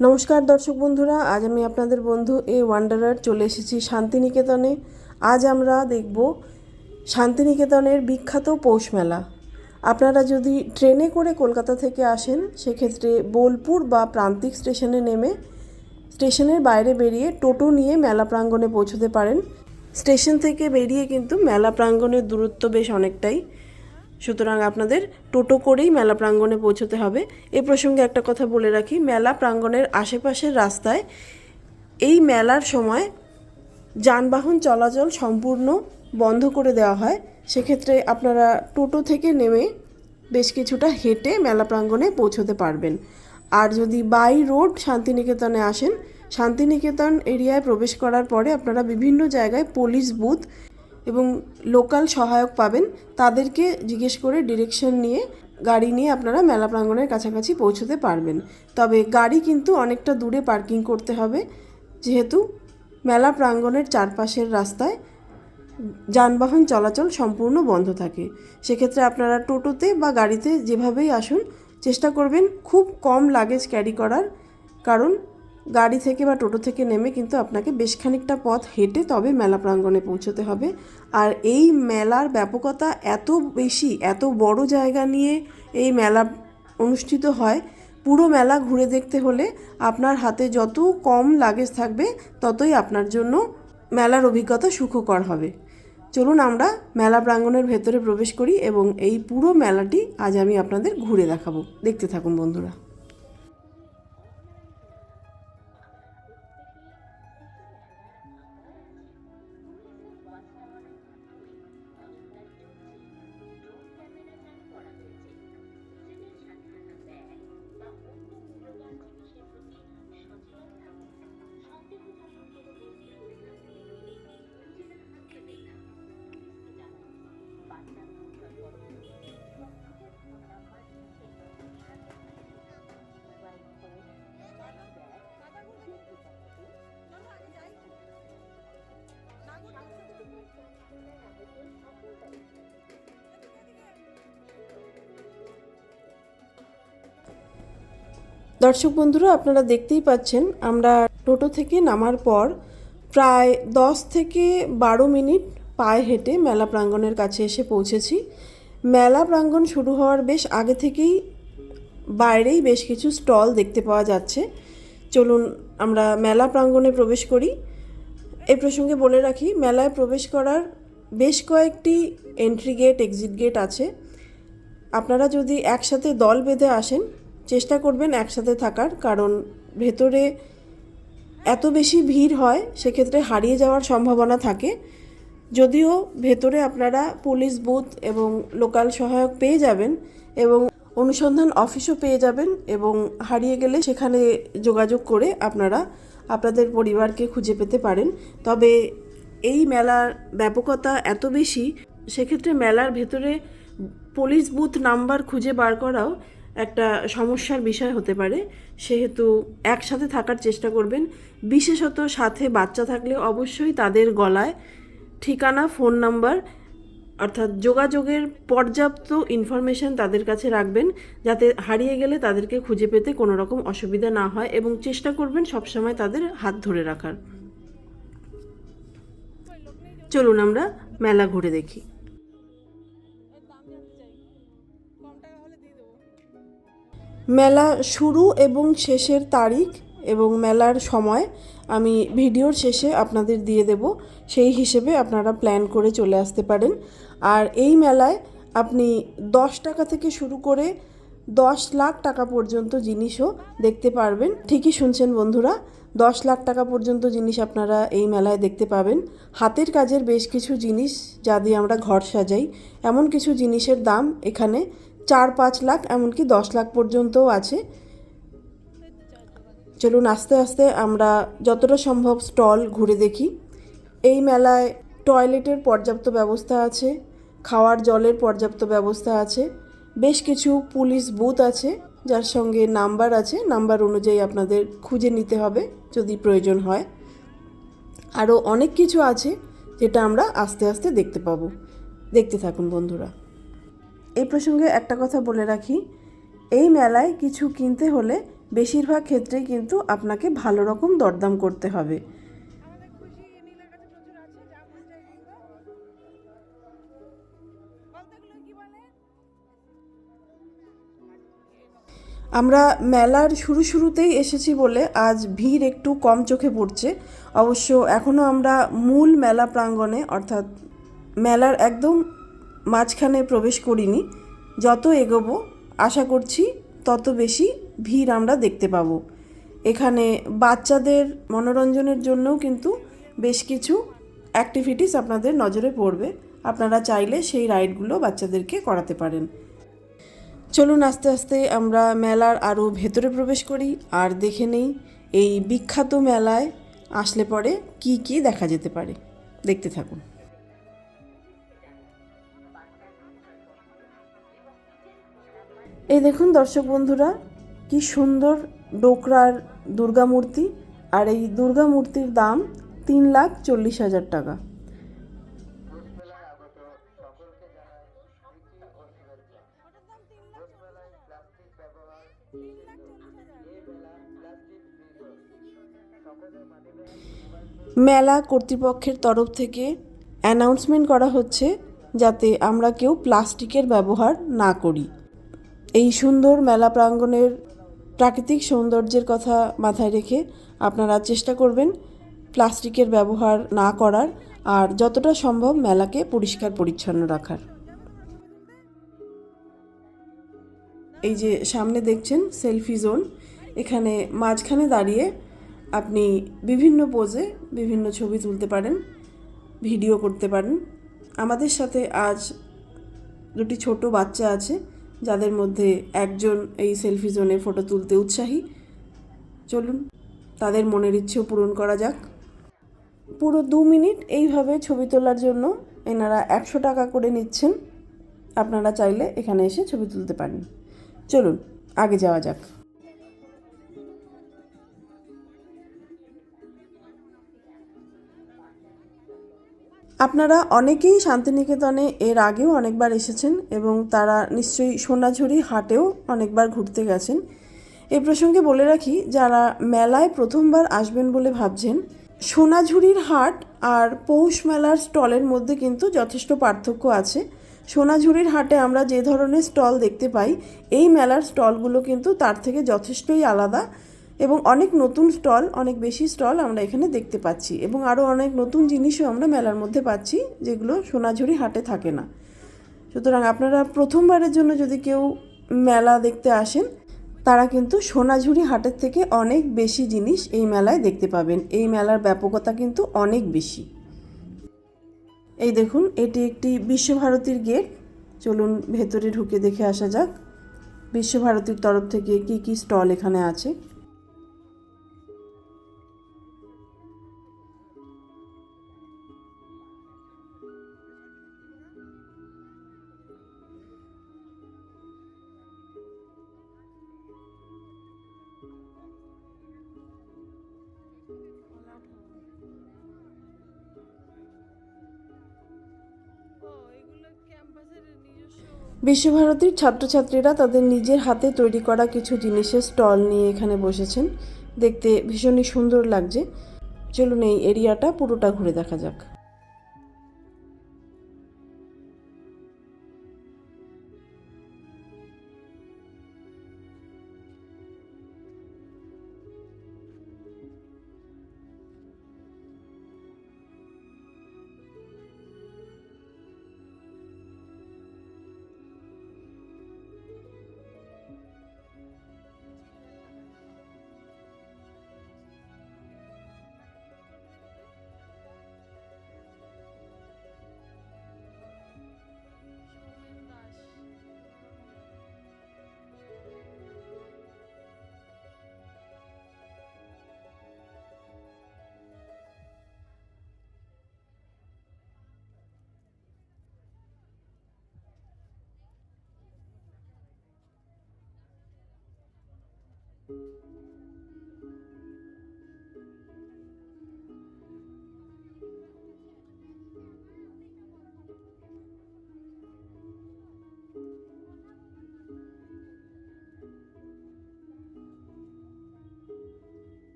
নমস্কার দর্শক বন্ধুরা, আজ আমি আপনাদের বন্ধু ওয়ান্ডারার চলে এসেছি শান্তিনিকেতনে। আজ আমরা দেখব শান্তিনিকেতনের বিখ্যাত পৌষ মেলা। আপনারা যদি ট্রেনে করে কলকাতা থেকে আসেন, সেক্ষেত্রে বোলপুর বা প্রান্তিক স্টেশনে নেমে স্টেশনের বাইরে বেরিয়ে টোটো নিয়ে মেলা প্রাঙ্গণে পৌঁছতে পারেন। স্টেশন থেকে বেরিয়ে কিন্তু মেলা প্রাঙ্গণের দূরত্ব বেশ অনেকটাই, সুতরাং আপনাদের টোটো করেই মেলা প্রাঙ্গণে পৌঁছতে হবে। এ প্রসঙ্গে একটা কথা বলে রাখি, মেলা প্রাঙ্গণের আশেপাশের রাস্তায় এই মেলার সময় যানবাহন চলাচল সম্পূর্ণ বন্ধ করে দেওয়া হয়। সেক্ষেত্রে আপনারা টোটো থেকে নেমে বেশ কিছুটা হেঁটে মেলা প্রাঙ্গণে পৌঁছতে পারবেন। আর যদি বাই রোড শান্তিনিকেতনে আসেন, শান্তিনিকেতন এরিয়ায় প্রবেশ করার পরে আপনারা বিভিন্ন জায়গায় পুলিশ বুথ এবং লোকাল সহায়ক পাবেন। তাদেরকে জিজ্ঞেস করে ডিরেকশন নিয়ে গাড়ি নিয়ে আপনারা মেলা প্রাঙ্গণের কাছাকাছি পৌঁছতে পারবেন। তবে গাড়ি কিন্তু অনেকটা দূরে পার্কিং করতে হবে, যেহেতু মেলা প্রাঙ্গণের চারপাশের রাস্তায় যানবাহন চলাচল সম্পূর্ণ বন্ধ থাকে। সেক্ষেত্রে আপনারা টোটোতে বা গাড়িতে যেভাবেই আসুন, চেষ্টা করবেন খুব কম লাগেজ ক্যারি করার, কারণ গাড়ি থেকে বা টোটো থেকে নেমে কিন্তু আপনাকে বেশ খানিকটা পথ হেঁটে তবে মেলা প্রাঙ্গণে পৌঁছতে হবে। আর এই মেলার ব্যাপকতা এত বেশি, এত বড় জায়গা নিয়ে এই মেলা অনুষ্ঠিত হয়। পুরো মেলা ঘুরে দেখতে হলে আপনার হাতে যত কম লাগেজ থাকবে, ততই আপনার জন্য মেলার অভিজ্ঞতা সুখকর হবে। চলুন আমরা মেলা প্রাঙ্গণের ভেতরে প্রবেশ করি এবং এই পুরো মেলাটি আজ আমি আপনাদের ঘুরে দেখাবো। দেখতে থাকুন বন্ধুরা। দর্শক বন্ধুরা, আপনারা দেখতেই পাচ্ছেন, আমরা টোটো থেকে নামার পর প্রায় 10 থেকে 12 মিনিট পায়ে হেঁটে মেলা প্রাঙ্গণের কাছে এসে পৌঁছেছি। মেলা প্রাঙ্গণ শুরু হওয়ার বেশ আগে থেকেই বাইরেই বেশ কিছু স্টল দেখতে পাওয়া যাচ্ছে। চলুন আমরা মেলা প্রাঙ্গণে প্রবেশ করি। এই প্রসঙ্গে বলে রাখি, মেলায় প্রবেশ করার বেশ কয়েকটি এন্ট্রি গেট, এক্সিট গেট আছে। আপনারা যদি একসাথে দল বেঁধে আসেন, চেষ্টা করবেন একসাথে থাকার, কারণ ভেতরে এত বেশি ভিড় হয়, সেক্ষেত্রে হারিয়ে যাওয়ার সম্ভাবনা থাকে। যদিও ভেতরে আপনারা পুলিশ বুথ এবং লোকাল সহায়ক পেয়ে যাবেন এবং অনুসন্ধান অফিসও পেয়ে যাবেন, এবং হারিয়ে গেলে সেখানে যোগাযোগ করে আপনারা আপনাদের পরিবারকে খুঁজে পেতে পারেন। তবে এই মেলার ব্যাপকতা এত বেশি, সেক্ষেত্রে মেলার ভেতরে পুলিশ বুথ নাম্বার খুঁজে বার করাও একটা সমস্যার বিষয় হতে পারে। সেহেতু একসাথে থাকার চেষ্টা করবেন। বিশেষত সাথে বাচ্চা থাকলে অবশ্যই তাদের গলায় ঠিকানা, ফোন নাম্বার, অর্থাৎ যোগাযোগের পর্যাপ্ত ইনফরমেশন তাদের কাছে রাখবেন, যাতে হারিয়ে গেলে তাদেরকে খুঁজে পেতে কোনো রকম অসুবিধা না হয়, এবং চেষ্টা করবেন সবসময় তাদের হাত ধরে রাখার। চলুন আমরা মেলা ঘুরে দেখি। মেলা শুরু এবং শেষের তারিখ এবং মেলার সময় আমি ভিডিওর শেষে আপনাদের দিয়ে দেব, সেই হিসেবে আপনারা প্ল্যান করে চলে আসতে পারেন। আর এই মেলায় আপনি 10 টাকা থেকে শুরু করে 10 লাখ টাকা পর্যন্ত জিনিসও দেখতে পারবেন। ঠিকই শুনছেন বন্ধুরা, 10 লাখ টাকা পর্যন্ত জিনিস আপনারা এই মেলায় দেখতে পাবেন। হাতের কাজের বেশ কিছু জিনিস, যা দিয়ে আমরা ঘর সাজাই, এমন কিছু জিনিসের দাম এখানে 4-5 লাখ, এমনকি 10 লাখ পর্যন্তও আছে। চলুন আস্তে আস্তে আমরা যতটা সম্ভব স্টল ঘুরে দেখি। এই মেলায় টয়লেটের পর্যাপ্ত ব্যবস্থা আছে, খাওয়ার জলের পর্যাপ্ত ব্যবস্থা আছে, বেশ কিছু পুলিশ বুথ আছে যার সঙ্গে নাম্বার আছে, নাম্বার অনুযায়ী আপনাদের খুঁজে নিতে হবে যদি প্রয়োজন হয়। আরও অনেক কিছু আছে যেটা আমরা আস্তে আস্তে দেখতে পাবো। দেখতে থাকুন বন্ধুরা। এই প্রসঙ্গে একটা কথা বলে রাখি, এই মেলায় কিছু কিনতে হলে বেশিরভাগ ক্ষেত্রেই কিন্তু আপনাকে ভালো রকম দরদাম করতে হবে। আমরা মেলার শুরুতেই এসেছি বলে আজ ভিড় একটু কম চোখে পড়ছে। অবশ্য এখনও আমরা মূল মেলা প্রাঙ্গণে অর্থাৎ মেলার একদম মাঝখানে প্রবেশ করিনি। যত এগোবো আশা করছি তত বেশি ভিড় আমরা দেখতে পাবো। এখানে বাচ্চাদের মনোরঞ্জনের জন্যও কিন্তু বেশ কিছু অ্যাক্টিভিটিস আপনাদের নজরে পড়বে। আপনারা চাইলে সেই রাইডগুলো বাচ্চাদেরকে করাতে পারেন। চলুন আস্তে আস্তে আমরা মেলার আরও ভেতরে প্রবেশ করি আর দেখে নেই এই বিখ্যাত মেলায় আসলে পরে কি কি দেখা যেতে পারে। দেখতে থাকুন। এই দেখুন দর্শক বন্ধুরা, কি সুন্দর ডোকরার দুর্গা মূর্তি, আর এই দুর্গা মূর্তির দাম 3,40,000 টাকা। মেলা কর্তৃপক্ষের তরফ থেকে অ্যানাউন্সমেন্ট করা হচ্ছে যাতে আমরা কেউ প্লাস্টিকের ব্যবহার না করি। এই সুন্দর মেলা প্রাঙ্গণের প্রাকৃতিক সৌন্দর্যের কথা মাথায় রেখে আপনারা চেষ্টা করবেন প্লাস্টিকের ব্যবহার না করার, আর যতটা সম্ভব মেলাকে পরিষ্কার পরিচ্ছন্ন রাখার। এই যে সামনে দেখছেন সেলফি জোন, এখানে মাঝখানে দাঁড়িয়ে আপনি বিভিন্ন পোজে বিভিন্ন ছবি তুলতে পারেন, ভিডিও করতে পারেন। আমাদের সাথে আজ দুটি ছোট বাচ্চা আছে যাদের মধ্যে একজন এই সেলফি জোনে ফটো তুলতে উৎসাহী। চলুন তাদের মনের ইচ্ছেও পূরণ করা যাক। পুরো 2 মিনিট এইভাবে ছবি তোলার জন্য এনারা 100 টাকা করে নিচ্ছেন। আপনারা চাইলে এখানে এসে ছবি তুলতে পারেন। চলুন আগে যাওয়া যাক। আপনারা অনেকেই শান্তিনিকেতনে এর আগেও অনেকবার এসেছেন এবং তারা নিশ্চয়ই সোনাঝুরি হাটেও অনেকবার ঘুরতে গেছেন। এই প্রসঙ্গে বলে রাখি, যারা মেলায় প্রথমবার আসবেন বলে ভাবছেন, সোনাঝুরির হাট আর পৌষ মেলার স্টলের মধ্যে কিন্তু যথেষ্ট পার্থক্য আছে। সোনাঝুরির হাটে আমরা যে ধরনের স্টল দেখতে পাই, এই মেলার স্টলগুলো কিন্তু তার থেকে যথেষ্টই আলাদা এবং অনেক নতুন স্টল, অনেক বেশি স্টল আমরা এখানে দেখতে পাচ্ছি এবং আরও অনেক নতুন জিনিসও আমরা মেলার মধ্যে পাচ্ছি যেগুলো সোনাঝুরি হাটে থাকে না। সুতরাং আপনারা প্রথমবারের জন্য যদি কেউ মেলা দেখতে আসেন, তারা কিন্তু সোনাঝুরি হাটের থেকে অনেক বেশি জিনিস এই মেলায় দেখতে পাবেন। এই মেলার ব্যাপকতা কিন্তু অনেক বেশি। এই দেখুন, এটি একটি বিশ্বভারতীর গেট। চলুন ভেতরে ঢুকে দেখে আসা যাক বিশ্বভারতীর তরফ থেকে কি কি স্টল এখানে আছে। বিশ্বভারতীর ছাত্রছাত্রীরা তাদের নিজের হাতে তৈরি করা কিছু জিনিসের স্টল নিয়ে এখানে বসেছেন। দেখতে ভীষণই সুন্দর লাগছে। চলুন এই এরিয়াটা পুরোটা ঘুরে দেখা যাক।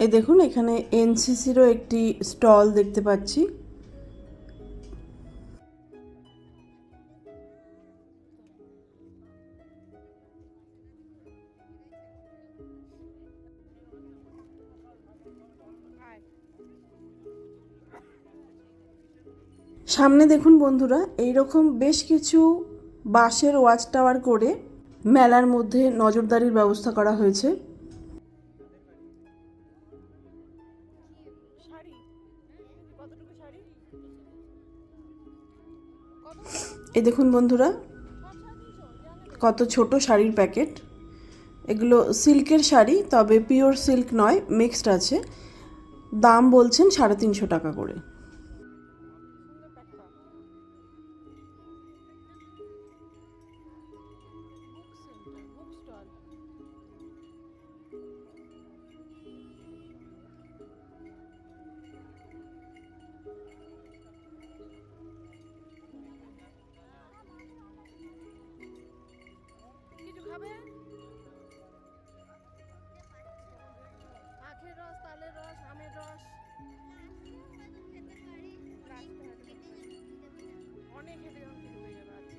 এই দেখুন এখানে এনসিসিরও একটি স্টল দেখতে পাচ্ছি। সামনে দেখুন বন্ধুরা, এইরকম বেশ কিছু বাঁশের ওয়াচ টাওয়ার করে মেলার মধ্যে নজরদারির ব্যবস্থা করা হয়েছে। এই দেখুন বন্ধুরা, কত ছোট শাড়ির প্যাকেট। এগুলো সিল্কের শাড়ি, তবে পিওর সিল্ক নয়, মিক্সড আছে। দাম বলছেন 350 টাকা করে। আখের রস, তালের রস, আমের রস, অনেক খেতে যখন খেতে হয়ে যাবে।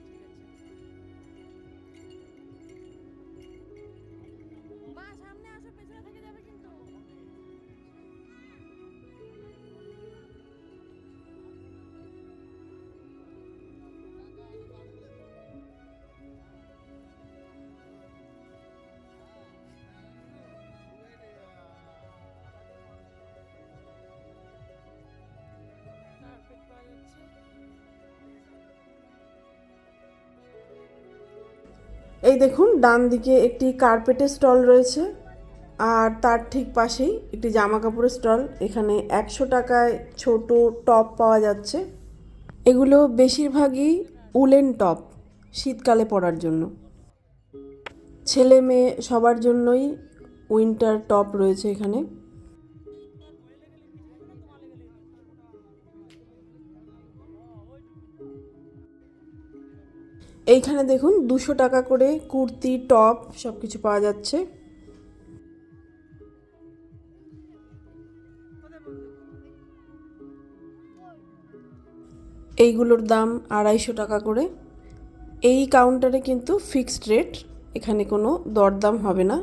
আচ্ছা ঠিক আছে, মা সামনে আসো, পেছনে থেকে যাবে কিন্তু। এই দেখুন ডান দিকে একটি কার্পেটের স্টল রয়েছে, আর তার ঠিক পাশেই একটি জামা কাপড়ের স্টল। এখানে 100 টাকায় ছোট টপ পাওয়া যাচ্ছে। এগুলো বেশিরভাগই উলেন টপ, শীতকালে পরার জন্য। ছেলে মেয়ে সবার জন্যই উইন্টার টপ রয়েছে এখানে। এইখানে দেখুন 200 টাকা করে কুর্তি, টপ সব কিছু পাওয়া যাচ্ছে। এইগুলোর দাম 250 টাকা করে। এই কাউন্টারে কিন্তু ফিক্সড রেট, এখানে কোনো দরদাম হবে না।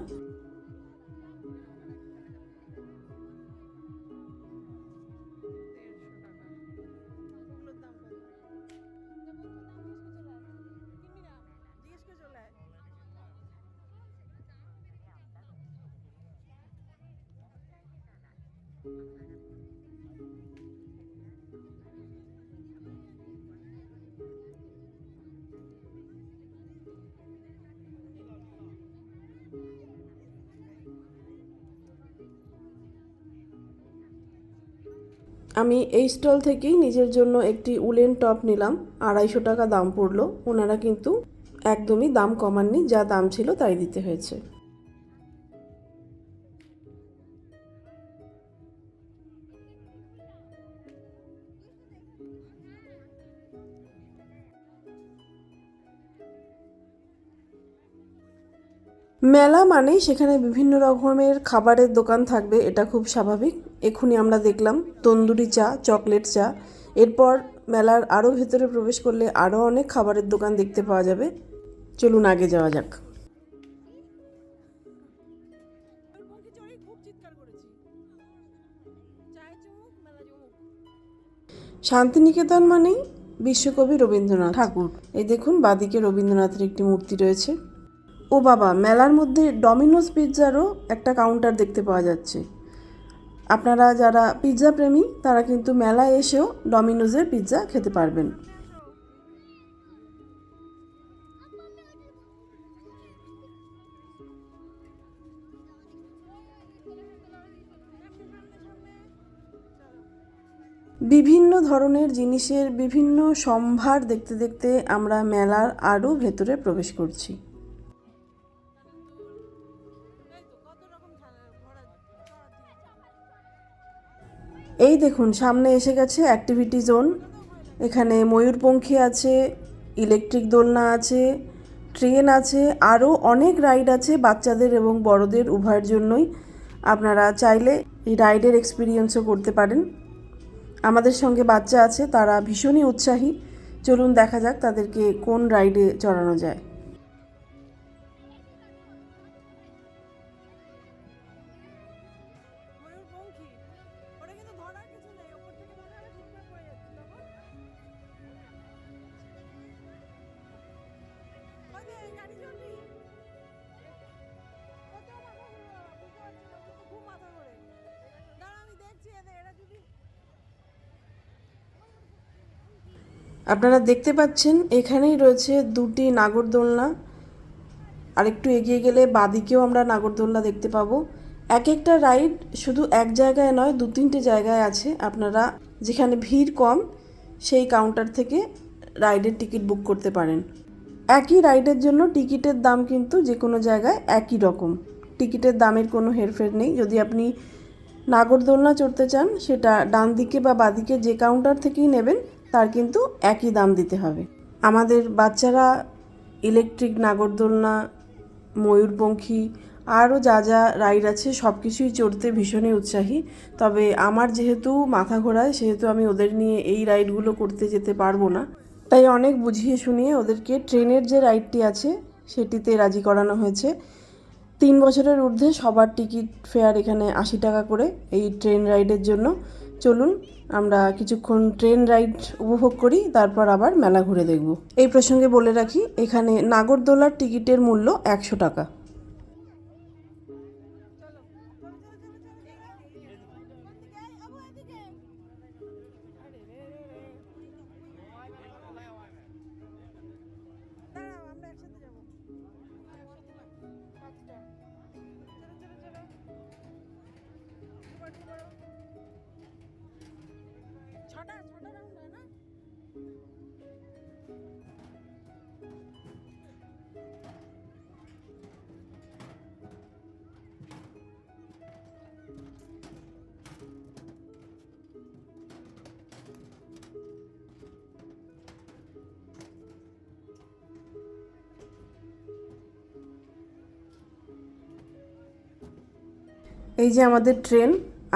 আমি এই স্টল থেকেই নিজের জন্য একটি উলেন টপ নিলাম। 250 টাকা দাম পড়লো। ওনারা কিন্তু একদমই দাম কমাননি, যা দাম ছিল তাই দিতে হয়েছে। মেলা মানেই সেখানে বিভিন্ন রকমের খাবারের দোকান থাকবে, এটা খুব স্বাভাবিক। এখুনি আমরা দেখলাম তন্দুরি চা, চকলেট চা। এরপর মেলার আরও ভেতরে প্রবেশ করলে আরও অনেক খাবারের দোকান দেখতে পাওয়া যাবে। চলুন আগে যাওয়া যাক। শান্তিনিকেতন মানেই বিশ্বকবি রবীন্দ্রনাথ ঠাকুর। এই দেখুন বাদিকে রবীন্দ্রনাথের একটি মূর্তি রয়েছে। ও বাবা, মেলার মধ্যে ডমিনোজ পিৎজারও একটা কাউন্টার দেখতে পাওয়া যাচ্ছে। আপনারা যারা পিৎজা প্রেমী তারা কিন্তু মেলায় এসেও ডমিনোজের পিৎজা খেতে পারবেন। বিভিন্ন ধরনের জিনিসের বিভিন্ন সম্ভার দেখতে দেখতে আমরা মেলার আরও ভেতরে প্রবেশ করছি। এই দেখুন, সামনে এসে গেছে অ্যাক্টিভিটি জোন। এখানে ময়ূরপঙ্খী আছে, ইলেকট্রিক দোলনা আছে, ট্রেন আছে, আরও অনেক রাইড আছে বাচ্চাদের এবং বড়দের উভয়ের জন্যই। আপনারা চাইলে এই রাইডের এক্সপিরিয়েন্সও করতে পারেন। আমাদের সঙ্গে বাচ্চা আছে, তারা ভীষণই উৎসাহী। চলুন দেখা যাক তাদেরকে কোন রাইডে চড়ানো যায়। আপনারা দেখতে পাচ্ছেন এখানেই রয়েছে দুটি নাগরদোলনা। আরেকটু এগিয়ে গেলে বাঁদিকেও আমরা নাগরদোলনা দেখতে পাবো। এক একটা রাইড শুধু এক জায়গায় নয়, 2-3টে জায়গায় আছে। আপনারা যেখানে ভিড় কম সেই কাউন্টার থেকে রাইডের টিকিট বুক করতে পারেন। একই রাইডের জন্য টিকিটের দাম কিন্তু যে কোনো জায়গায় একই রকম। টিকিটের দামের কোনো হেরফের নেই। যদি আপনি নাগরদোলনা চড়তে চান, সেটা ডান দিকে বা বাঁদিকে যে কাউন্টার থেকেই নেবেন, তার কিন্তু একই দাম দিতে হবে। আমাদের বাচ্চারা ইলেকট্রিক নাগরদোলনা, ময়ূরপঙ্খী আরও যা যা রাইড আছে সব কিছুই চড়তে ভীষণই উৎসাহী। তবে আমার যেহেতু মাথা ঘোরায়, সেহেতু আমি ওদের নিয়ে এই রাইডগুলো করতে যেতে পারবো না। তাই অনেক বুঝিয়ে শুনিয়ে ওদেরকে ট্রেনের যে রাইডটি আছে সেটিতে রাজি করানো হয়েছে। 3 বছরের ঊর্ধ্বে সবার টিকিট ফেয়ার এখানে 80 টাকা করে এই ট্রেন রাইডের জন্য। চলুন আমরা কিছুক্ষণ ট্রেন রাইড উপভোগ করি, তারপর আবার মেলা ঘুরে দেখব। এই প্রসঙ্গে বলে রাখি, এখানে নাগরদোলার টিকিটের মূল্য 100 টাকা। এই যে আমাদের ট্রেন,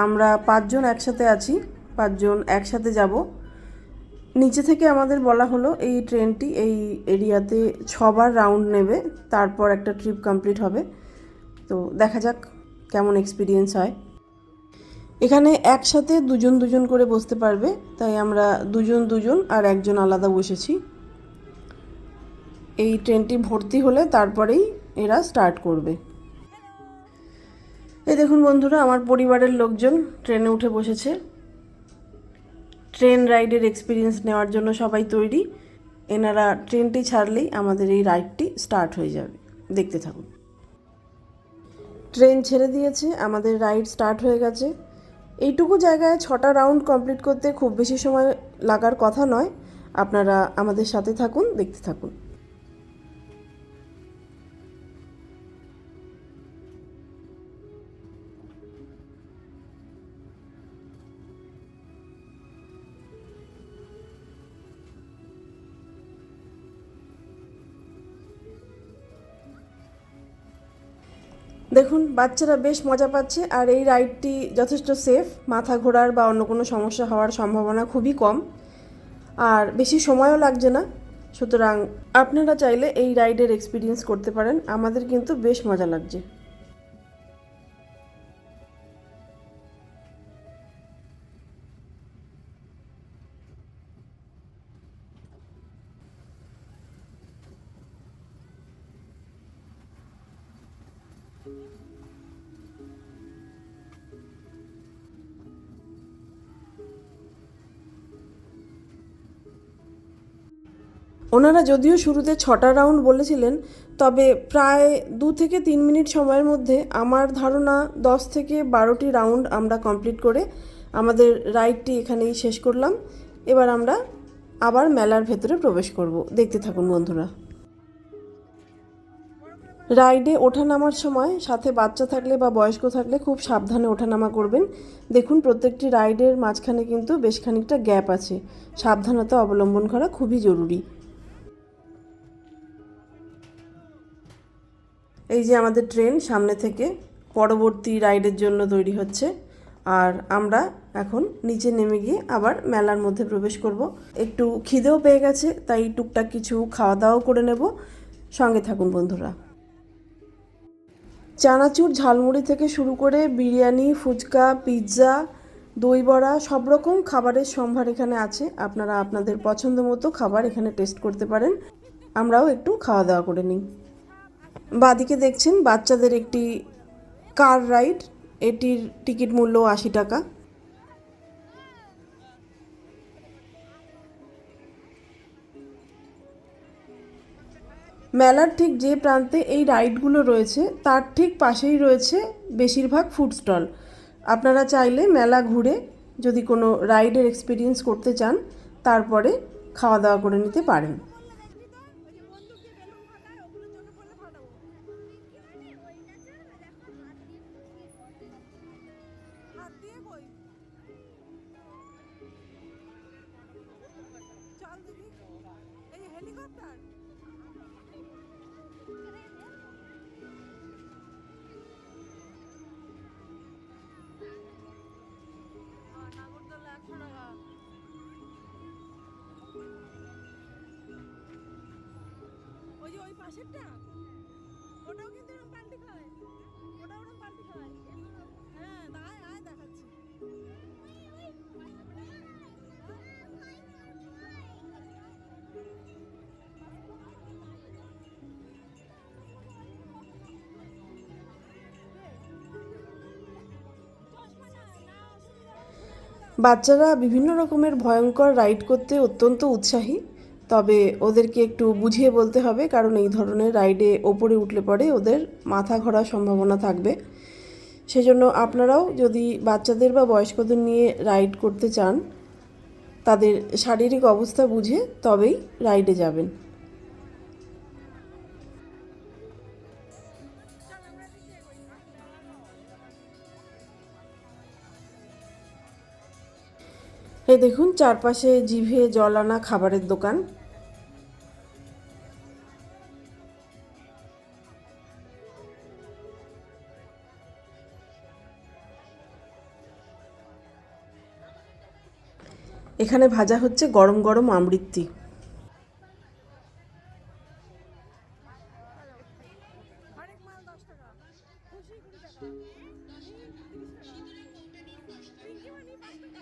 আমরা 5 জন একসাথে আছি, 5 জন একসাথে যাব। নিচে থেকে আমাদের বলা হলো এই ট্রেনটি এই এরিয়াতে 6বার রাউন্ড নেবে, তারপর একটা ট্রিপ কমপ্লিট হবে। তো দেখা যাক কেমন এক্সপিরিয়েন্স হয়। এখানে একসাথে 2 জন করে বসতে পারবে, তাই আমরা 2 জন আর 1 জন আলাদা বসেছি। এই ট্রেনটি ভর্তি হলে তারপরেই এরা স্টার্ট করবে। এই দেখুন বন্ধুরা, আমার পরিবারের লোকজন ট্রেনে উঠে বসেছে। ট্রেন রাইডের এক্সপিরিয়েন্স নেওয়ার জন্য সবাই তৈরি। এনারা ট্রেনটি ছাড়লেই আমাদের এই রাইডটি স্টার্ট হয়ে যাবে। দেখতে থাকুন। ট্রেন ছেড়ে দিয়েছে, আমাদের রাইড স্টার্ট হয়ে গেছে। এইটুকু জায়গায় 6টা রাউন্ড কমপ্লিট করতে খুব বেশি সময় লাগার কথা নয়। আপনারা আমাদের সাথে থাকুন, দেখতে থাকুন। দেখুন বাচ্চারা বেশ মজা পাচ্ছে, আর এই রাইডটি যথেষ্ট সেফ। মাথা ঘোরার বা অন্য কোনো সমস্যা হওয়ার সম্ভাবনা খুবই কম, আর বেশি সময়ও লাগছে না। সুতরাং আপনারা চাইলে এই রাইডের এক্সপিরিয়েন্স করতে পারেন। আমাদের কিন্তু বেশ মজা লাগছে। ওনারা যদিও শুরুতে 6টা রাউন্ড বলেছিলেন, তবে প্রায় 2 থেকে 3 মিনিট সময়ের মধ্যে আমার ধারণা 10 থেকে 12টি রাউন্ড আমরা কমপ্লিট করে আমাদের রাইডটি এখানেই শেষ করলাম। এবার আমরা আবার মেলার ভেতরে প্রবেশ করব। দেখতে থাকুন বন্ধুরা। রাইডে ওঠানামার সময় সাথে বাচ্চা থাকলে বা বয়স্ক থাকলে খুব সাবধানে ওঠানামা করবেন। দেখুন প্রত্যেকটি রাইডের মাঝখানে কিন্তু বেশ খানিকটা গ্যাপ আছে, সাবধানতা অবলম্বন করা খুবই জরুরি। এই যে আমাদের ট্রেন সামনে থেকে পরবর্তী রাইডের জন্য তৈরি হচ্ছে, আর আমরা এখন নিচে নেমে গিয়ে আবার মেলার মধ্যে প্রবেশ করব। একটু খিদেও পেয়ে গেছে, তাই টুকটাক কিছু খাওয়া দাওয়াও করে নেব। সঙ্গে থাকুন বন্ধুরা। চানাচুর, ঝালমুড়ি থেকে শুরু করে বিরিয়ানি, ফুচকা, পিৎজা, দই বড়া সব রকম খাবারের সম্ভার এখানে আছে। আপনারা আপনাদের পছন্দ মতো খাবার এখানে টেস্ট করতে পারেন। আমরাও একটু খাওয়া দাওয়া করে নিই। বাদিকে দেখছেন বাচ্চাদের একটি কার রাইড, এটির টিকিট মূল্য 80 টাকা। মেলার ঠিক যে প্রান্তে এই রাইডগুলো রয়েছে তার ঠিক পাশেই রয়েছে বেশিরভাগ ফুড স্টল। আপনারা চাইলে মেলা ঘুরে যদি কোনো রাইডের এক্সপিরিয়েন্স করতে চান তারপরে খাওয়া দাওয়া করে নিতে পারেন। ওই পাশেরটা ওটাও কিন্তু এরকম পাল্টি খায়, ওটাও এরকম পাল্টি খায়। হ্যাঁ আয় আয় দেখাচ্ছি। বাচ্চারা বিভিন্ন রকমের ভয়ঙ্কর রাইড করতে অত্যন্ত উৎসাহী, তবে ওদেরকে একটু বুঝিয়ে বলতে হবে, কারণ এই ধরনের রাইডে ওপরে উঠলে পরে ওদের মাথা ঘোরার সম্ভাবনা থাকবে। সেজন্য আপনারাও যদি বাচ্চাদের বা বয়স্কদের নিয়ে রাইড করতে চান তাদের শারীরিক অবস্থা বুঝে তবেই রাইডে যাবেন। এই দেখুন চারপাশে জিভে জল আনা খাবারের দোকান। এখানে ভাজা হচ্ছে গরম গরম আমৃত্তি। আরেক মাল 10 টাকা, খুশি 20 টাকা, 30 টাকা, 5 টাকা।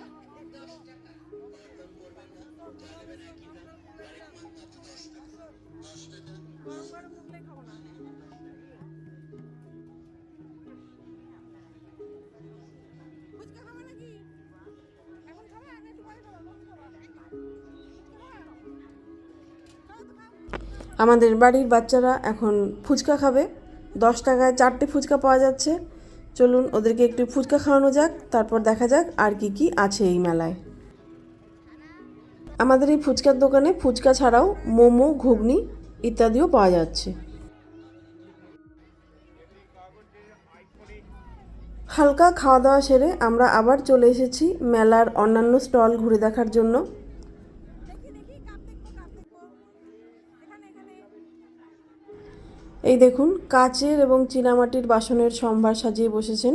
গরম গরম উঠলেই খাবো না। ফুচকা খাবা নাকি? এখন খাবা না একটু পরে খাবা? কখন খাবা? আমাদের বাড়ির বাচ্চারা এখন ফুচকা খাবে। 10 টাকায় 4টে ফুচকা পাওয়া যাচ্ছে। চলুন ওদেরকে একটু ফুচকা খাওয়ানো যাক, তারপর দেখা যাক আর কি কি আছে এই মেলায়। আমাদের এই ফুচকার দোকানে ফুচকা ছাড়াও মোমো, ঘুগনি ইত্যাদিও পাওয়া যাচ্ছে। হালকা খাওয়া দাওয়া সেরে আমরা আবার চলে এসেছি মেলার অন্যান্য স্টল ঘুরে দেখার জন্য। এই দেখুন কাচের এবং চীনামাটির বাসনের সম্ভার সাজিয়ে বসেছেন।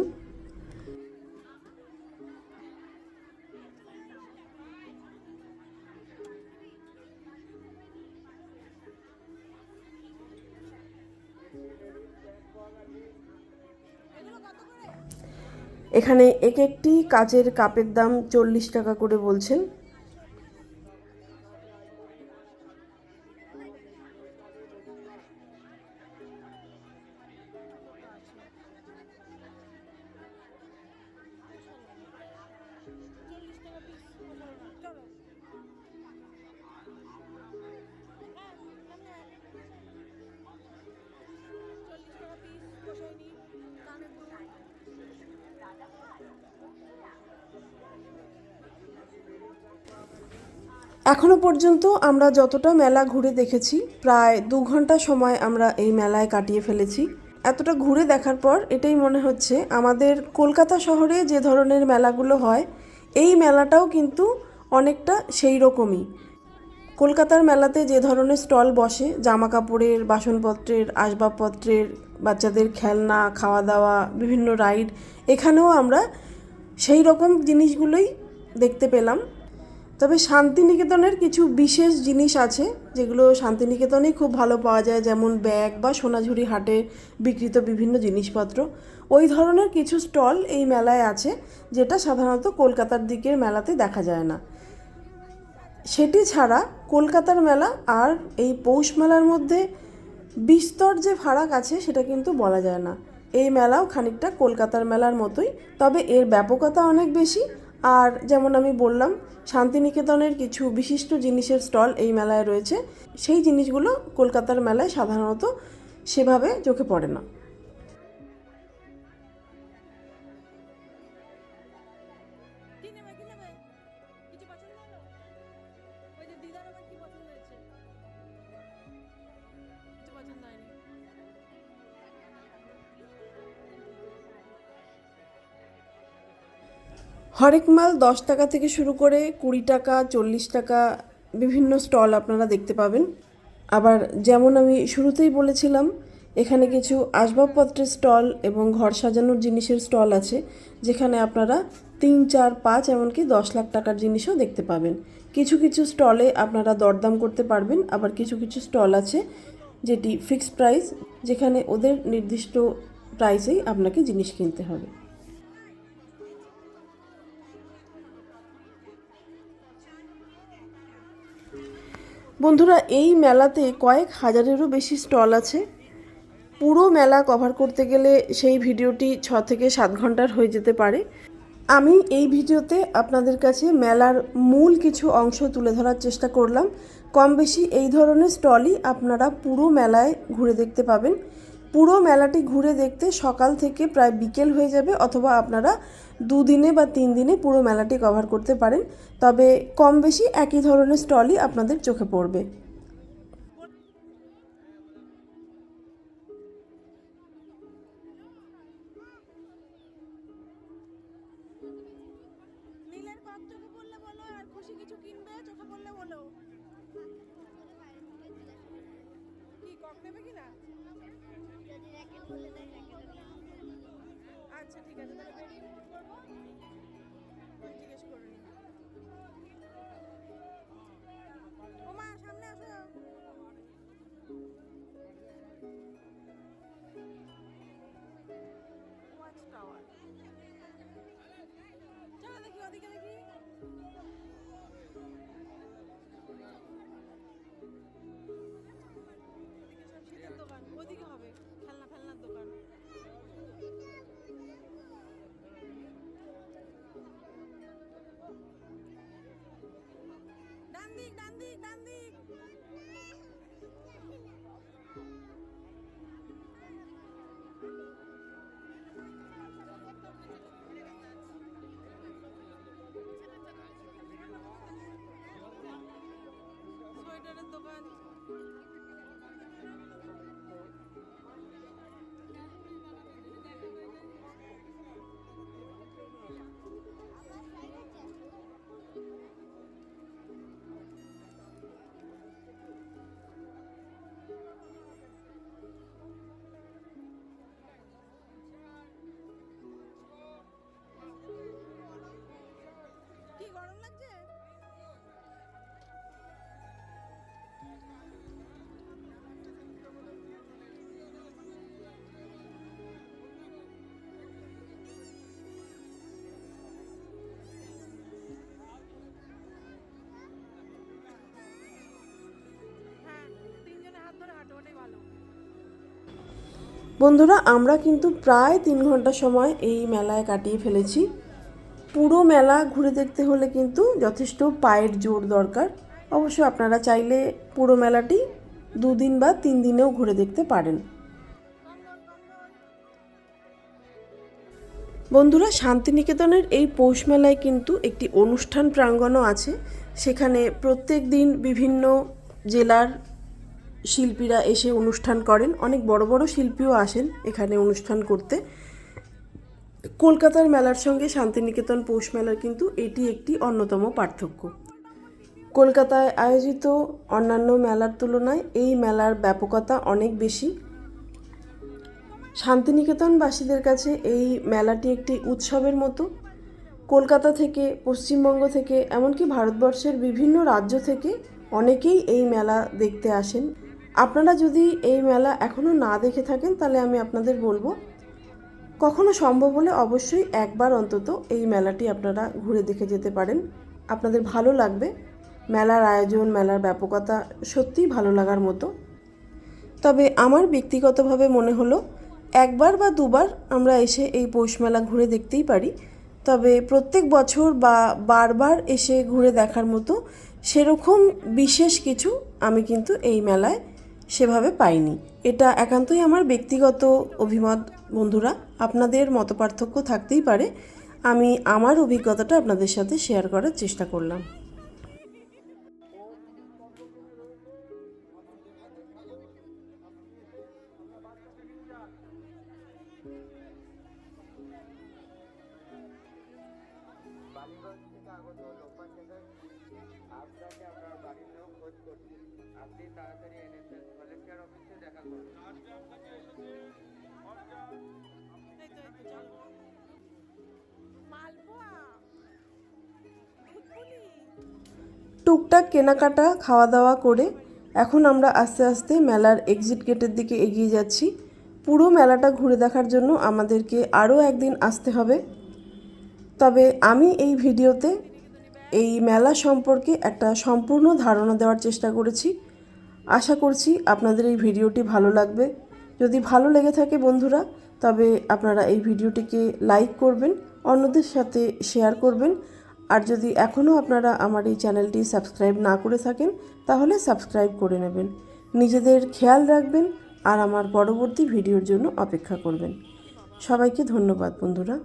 এখানে এক একটি কাচের কাপের দাম 40 টাকা করে বলছেন। এখনো পর্যন্ত আমরা যতটা মেলা ঘুরে দেখেছি প্রায় 2 ঘন্টা সময় আমরা এই মেলায় কাটিয়ে ফেলেছি। এতটা ঘুরে দেখার পর এটাই মনে হচ্ছে আমাদের কলকাতা শহরে যে ধরনের মেলাগুলো হয় এই মেলাটাও কিন্তু অনেকটা সেই রকমই। কলকাতার মেলাতে যে ধরনের স্টল বসে জামা কাপড়ের, বাসনপত্রের, আসবাবপত্রের, বাচ্চাদের খেলনা, খাওয়া দাওয়া, বিভিন্ন রাইড, এখানেও আমরা সেই রকম জিনিসগুলোই দেখতে পেলাম। তবে শান্তিনিকেতনের কিছু বিশেষ জিনিস আছে যেগুলো শান্তিনিকেতনেই খুব ভালো পাওয়া যায়, যেমন ব্যাগ বা সোনাঝুরি হাটে বিক্রিত বিভিন্ন জিনিসপত্র। ওই ধরনের কিছু স্টল এই মেলায় আছে যেটা সাধারণত কলকাতার দিকের মেলাতে দেখা যায় না। সেটি ছাড়া কলকাতার মেলা আর এই পৌষ মেলার মধ্যে বিস্তর যে ফারাক আছে সেটা কিন্তু বলা যায় না। এই মেলাও খানিকটা কলকাতার মেলার মতোই, তবে এর ব্যাপকতা অনেক বেশি। আর যেমন আমি বললাম, শান্তিনিকেতনের কিছু বিশিষ্ট জিনিসের স্টল এই মেলায় রয়েছে, সেই জিনিসগুলো কলকাতার মেলায় সাধারণত সেভাবে চোখে পড়ে না। কি নেবে কি নেবে? কিছু পছন্দ হলো? ওই যে দিদার আবার কি পছন্দ হয়েছে? কিছু পছন্দ হয়নি। হরেক মাল 10 টাকা থেকে শুরু করে 20 টাকা, 40 টাকা বিভিন্ন স্টল আপনারা দেখতে পাবেন। আবার যেমন আমি শুরুতেই বলেছিলাম, এখানে কিছু আসবাবপত্রের স্টল এবং ঘর সাজানোর জিনিসের স্টল আছে, যেখানে আপনারা 3, 4, 5 এমনকি 10 লাখ টাকার জিনিসও দেখতে পাবেন। কিছু কিছু স্টলে আপনারা দরদাম করতে পারবেন, আবার কিছু কিছু স্টল আছে যেটি ফিক্সড প্রাইস, যেখানে ওদের নির্দিষ্ট প্রাইসেই আপনাকে জিনিস কিনতে হবে। বন্ধুরা, এই মেলাতে কয়েক হাজারেরও বেশি স্টল আছে। পুরো মেলা কভার করতে গেলে সেই ভিডিওটি 6 থেকে 7 ঘন্টার হয়ে যেতে পারে। আমি এই ভিডিওতে আপনাদের কাছে মেলার মূল কিছু অংশ তুলে ধরার চেষ্টা করলাম। কম বেশি এই ধরনের স্টলই আপনারা পুরো মেলায় ঘুরে দেখতে পাবেন। পুরো মেলাটি ঘুরে দেখতে সকাল থেকে প্রায় বিকেল হয়ে যাবে, অথবা আপনারা 2 দিনে বা 3 দিনে পুরো মেলাটি কভার করতে পারেন। তবে কম বেশি একই ধরনের স্টলই আপনাদের চোখে পড়বে। নীলের কক চোখে পড়লে বলো, আর খুশি কিছু কিনবে চোখে পড়লে বলো। কি কক নেবে কিনা? আচ্ছা ঠিক আছে, তাহলে বেরিয়ে ফোন করবো, জিজ্ঞেস করে নিই। ও মা, সামনে আসো। ওয়াচ টাওয়ার, চলো দেখি ওদিকে দেখি। ওদিকে সব শীতের দোকান, ওদিকে হবে খেলনা ফেলনার দোকান। ডান দিক ডান দিক ডান দিক। সোয়েটারের দোকান। কি গরম লাগছে? হ্যাঁ, তিনজনে হাত ধরে হাঁটো, ওটাই ভালো। বন্ধুরা, আমরা কিন্তু প্রায় 3 ঘন্টা সময় এই মেলায় কাটিয়ে ফেলেছি। পুরো মেলা ঘুরে দেখতে হলে কিন্তু যথেষ্ট পায়ের জোর দরকার। অবশ্য আপনারা চাইলে পুরো মেলাটি 2 দিন বা 3 দিনেও ঘুরে দেখতে পারেন। বন্ধুরা, শান্তিনিকেতনের এই পৌষ মেলায় কিন্তু একটি অনুষ্ঠান প্রাঙ্গণও আছে, সেখানে প্রত্যেক দিন বিভিন্ন জেলার শিল্পীরা এসে অনুষ্ঠান করেন, অনেক বড় বড় শিল্পীও আসেন এখানে অনুষ্ঠান করতে। কলকাতার মেলার সঙ্গে শান্তিনিকেতন পৌষ মেলার কিন্তু এটি একটি অন্যতম পার্থক্য। কলকাতায় আয়োজিত অন্যান্য মেলার তুলনায় এই মেলার ব্যাপকতা অনেক বেশি। শান্তিনিকেতনবাসীদের কাছে এই মেলাটি একটি উৎসবের মতো। কলকাতা থেকে, পশ্চিমবঙ্গ থেকে, এমনকি ভারতবর্ষের বিভিন্ন রাজ্য থেকে অনেকেই এই মেলা দেখতে আসেন। আপনারা যদি এই মেলা এখনও না দেখে থাকেন তাহলে আমি আপনাদের বলবো, কখনো সম্ভব হলে অবশ্যই একবার অন্তত এই মেলাটি আপনারা ঘুরে দেখে যেতে পারেন। আপনাদের ভালো লাগবে। মেলার আয়োজন, মেলার ব্যাপকতা সত্যিই ভালো লাগার মতো। তবে আমার ব্যক্তিগতভাবে মনে হলো একবার বা দুবার আমরা এসে এই পৌষ মেলা ঘুরে দেখতেই পারি, তবে প্রত্যেক বছর বা বারবার এসে ঘুরে দেখার মতো সেরকম বিশেষ কিছু আমি কিন্তু এই মেলায় সেভাবে পাইনি। এটা একান্তই আমার ব্যক্তিগত অভিমত বন্ধুরা, আপনাদের মতপার্থক্য থাকতেই পারে। আমি আমার অভিজ্ঞতাটা আপনাদের সাথে শেয়ার করার চেষ্টা করলাম। বালিগঞ্জ থেকে আগত লোকমান চ্যাটার্জি আপনাকে আপনার বাড়ির লোক খোঁজ করছি। আপনি তাড়াতাড়ি এনেছেন, ভলেন্টিয়ার অফিসে দেখা করুন। এই তো চল। মালপোয়া, দুধপুলি। টুকটাক কেনাকাটা, খাওয়া দাওয়া করে এখন আমরা আস্তে আস্তে মেলার এক্সিট গেটের দিকে এগিয়ে যাচ্ছি। পুরো মেলাটা ঘুরে দেখার জন্য আমাদেরকে আরও একদিন আসতে হবে। তবে আমি এই ভিডিওতে এই মেলা সম্পর্কে একটা সম্পূর্ণ ধারণা দেওয়ার চেষ্টা করেছি। আশা করছি আপনাদের এই ভিডিওটি ভালো লাগবে। যদি ভালো লেগে থাকে বন্ধুরা, তবে আপনারা এই ভিডিওটিকে লাইক করবেন, অন্যদের সাথে শেয়ার করবেন। আর যদি এখনও আপনারা আমার এই চ্যানেলটি সাবস্ক্রাইব না করে থাকেন তাহলে সাবস্ক্রাইব করে নেবেন। নিজেদের খেয়াল রাখবেন আর আমার পরবর্তী ভিডিওর জন্য অপেক্ষা করবেন। সবাইকে ধন্যবাদ বন্ধুরা।